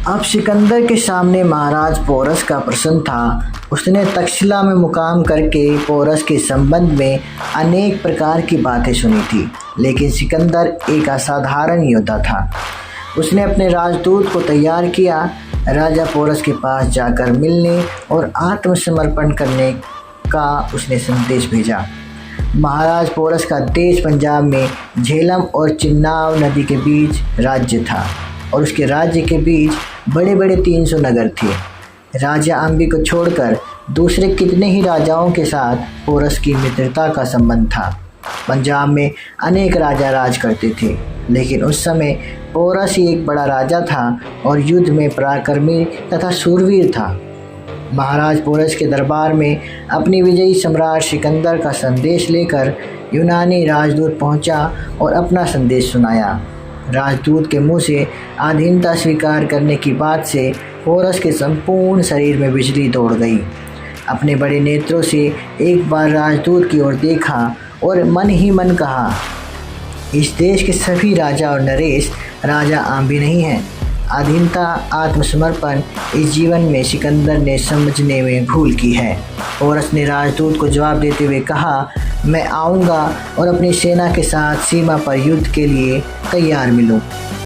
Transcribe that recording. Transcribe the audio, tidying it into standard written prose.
अब सिकंदर के सामने महाराज पोरस का प्रश्न था। उसने तक्षशिला में मुकाम करके पोरस के संबंध में अनेक प्रकार की बातें सुनी थी, लेकिन सिकंदर एक असाधारण योद्धा था। उसने अपने राजदूत को तैयार किया, राजा पोरस के पास जाकर मिलने और आत्मसमर्पण करने का उसने संदेश भेजा। महाराज पोरस का देश पंजाब में झेलम और चिन्नाब नदी के बीच राज्य था और उसके राज्य के बीच बड़े बड़े 300 नगर थे। राजा अम्बी को छोड़कर दूसरे कितने ही राजाओं के साथ पोरस की मित्रता का संबंध था। पंजाब में अनेक राजा राज करते थे, लेकिन उस समय पोरस ही एक बड़ा राजा था और युद्ध में पराक्रमी तथा शूरवीर था। महाराज पोरस के दरबार में अपनी विजयी सम्राट सिकंदर का संदेश लेकर यूनानी राजदूत पहुंचा और अपना संदेश सुनाया। राजदूत के मुंह से अधीनता स्वीकार करने की बात से पोरस के संपूर्ण शरीर में बिजली दौड़ गई। अपने बड़े नेत्रों से एक बार राजदूत की ओर देखा और मन ही मन कहा, इस देश के सभी राजा और नरेश राजा अम्बी नहीं हैं। अधीनता, आत्मसमर्पण इस जीवन में सिकंदर ने समझने में भूल की है। पोरस ने राजदूत को जवाब देते हुए कहा, मैं आऊँगा और अपनी सेना के साथ सीमा पर युद्ध के लिए तैयार मिलूँ।